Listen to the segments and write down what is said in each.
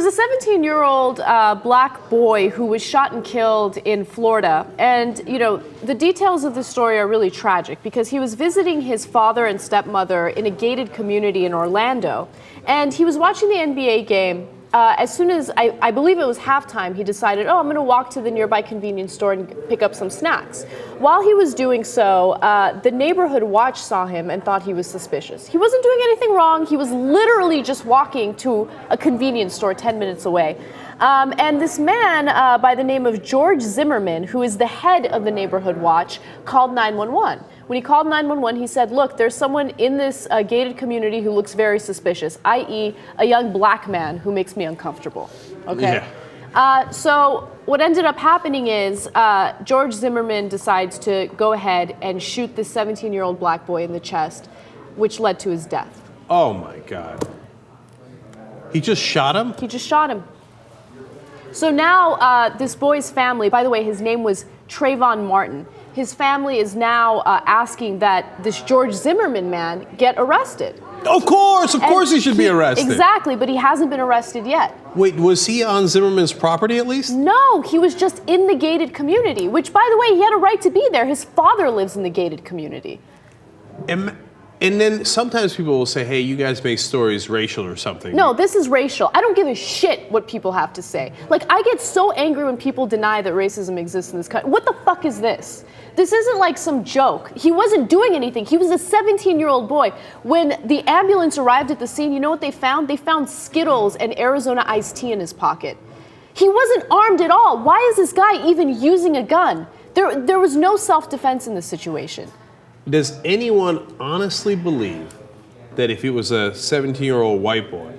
was a 17-year-old black boy who was shot and killed in Florida. And, you know, the details of the story are really tragic because he was visiting his father and stepmother in a gated community in Orlando. And he was watching the NBA game. As soon as, I believe it was halftime, he decided, oh, I'm going to walk to the nearby convenience store and pick up some snacks. While he was doing so, the neighborhood watch saw him and thought he was suspicious. He wasn't doing anything wrong. He was literally just walking to a convenience store 10 minutes away. And this man by the name of George Zimmerman, who is the head of the neighborhood watch, called 911. When he called 911, he said, look, there's someone in this gated community who looks very suspicious, i.e. a young black man who makes me uncomfortable, okay? Yeah. So what ended up happening is George Zimmerman decides to go ahead and shoot this 17-year-old black boy in the chest, which led to his death. Oh my God. He just shot him? He just shot him. So now this boy's family, by the way, his name was Trayvon Martin. His family is now asking that this George Zimmerman man get arrested. Of course he should be arrested. Exactly, but he hasn't been arrested yet. Wait, was he on Zimmerman's property at least? No, he was just in the gated community, which, by the way, he had a right to be there. His father lives in the gated community. And then sometimes people will say, hey, you guys make stories racial or something. No, this is racial. I don't give a shit what people have to say. Like, I get so angry when people deny that racism exists in this country. What the fuck is this? This isn't like some joke. He wasn't doing anything. He was a 17-year-old boy. When the ambulance arrived at the scene, you know what they found? They found Skittles and Arizona iced tea in his pocket. He wasn't armed at all. Why is this guy even using a gun? There was no self-defense in this situation. Does anyone honestly believe that if he was a 17-year-old white boy,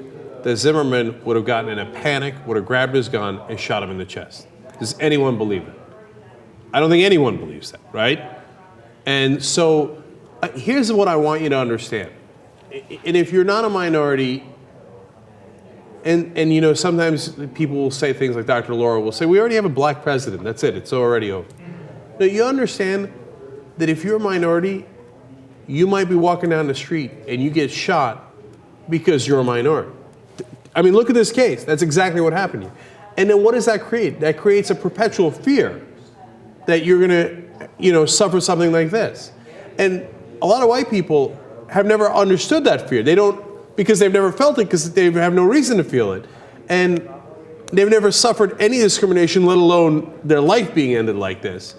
that Zimmerman would have gotten in a panic, would have grabbed his gun and shot him in the chest? Does anyone believe it? I don't think anyone believes that, right? And so here's what I want you to understand. And if you're not a minority, and you know, sometimes people will say things like Dr. Laura will say, we already have a black president. That's it. It's already over. Now, you understand that if you're a minority, you might be walking down the street and you get shot because you're a minority. I mean, look at this case. That's exactly what happened here. And then what does that create? That creates a perpetual fear that you're gonna, you know, suffer something like this. And a lot of white people have never understood that fear. They don't, because they've never felt it, because they have no reason to feel it. And they've never suffered any discrimination, let alone their life being ended like this.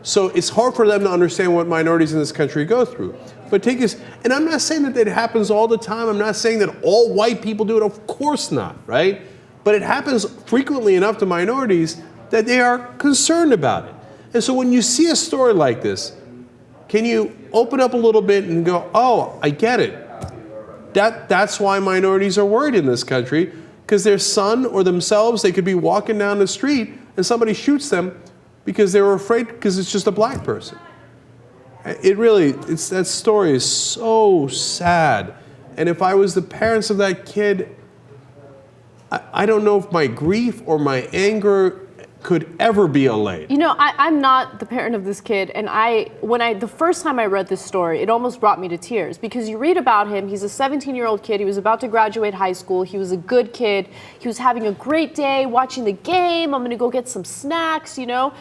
So it's hard for them to understand what minorities in this country go through. But take this, and I'm not saying that it happens all the time. I'm not saying that all white people do it. Of course not, right? But it happens frequently enough to minorities that they are concerned about it. And so when you see a story like this, can you open up a little bit and go, oh, I get it. That's why minorities are worried in this country, because their son or themselves, they could be walking down the street and somebody shoots them because they were afraid because it's just a black person. That story is so sad. And if I was the parents of that kid, I don't know if my grief or my anger could ever be allayed. You know, I'm not the parent of this kid, and the first time I read this story, it almost brought me to tears, because you read about him, he's a 17-year-old kid, he was about to graduate high school, he was a good kid, he was having a great day, watching the game, I'm gonna go get some snacks, you know.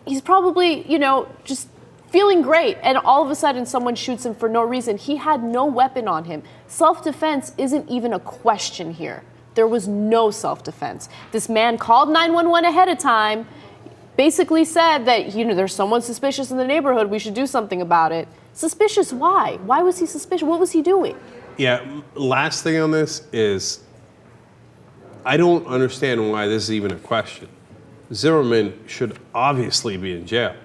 He's probably, you know, just feeling great, and all of a sudden someone shoots him for no reason. He had no weapon on him. Self-defense isn't even a question here. There was no self-defense. This man called 911 ahead of time, basically said that, you know, there's someone suspicious in the neighborhood, we should do something about it. Suspicious, why? Why was he suspicious? What was he doing? Yeah, last thing on this is, I don't understand why this is even a question. Zimmerman should obviously be in jail.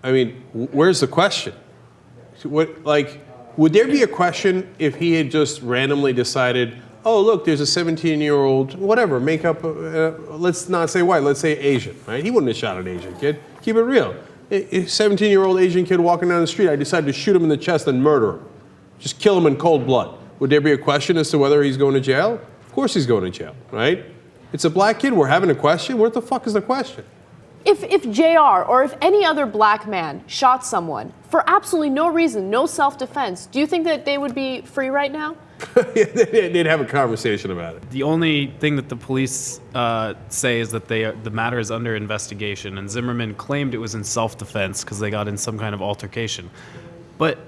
I mean, where's the question? Would there be a question if he had just randomly decided, oh, look, there's a 17-year-old, whatever, make up, let's not say white, let's say Asian, right? He wouldn't have shot an Asian kid. Keep it real. A 17-year-old Asian kid walking down the street, I decided to shoot him in the chest and murder him. Just kill him in cold blood. Would there be a question as to whether he's going to jail? Of course he's going to jail, right? It's a black kid, we're having a question? What the fuck is the question? If JR or if any other black man shot someone for absolutely no reason, no self-defense, do you think that they would be free right now? They'd have a conversation about it. The only thing that the police say is that the matter is under investigation, and Zimmerman claimed it was in self-defense because they got in some kind of altercation. But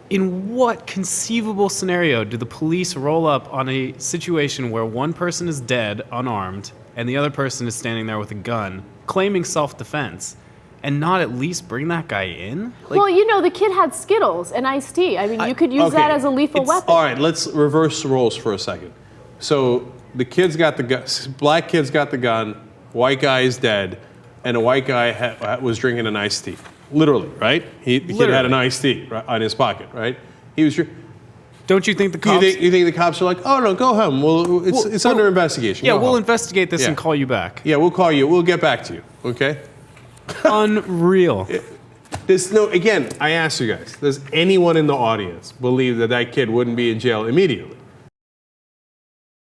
in what conceivable scenario do the police roll up on a situation where one person is dead, unarmed, and the other person is standing there with a gun, claiming self-defense, and not at least bring that guy in? Like, well, the kid had Skittles and iced tea. I mean, you could use that as a lethal weapon. All right, let's reverse roles for a second. So the kid's got the gun, black kid's got the gun, white guy is dead, and a white guy was drinking an iced tea. Literally, right? The kid had an iced tea on his pocket, right? He was. Don't you think the cops... You think the cops are like, oh, no, go home. Well, it's under investigation. Yeah, go we'll home. investigate this and call you back. Yeah, we'll call you. We'll get back to you, okay? Unreal. Again, I ask you guys, does anyone in the audience believe that kid wouldn't be in jail immediately?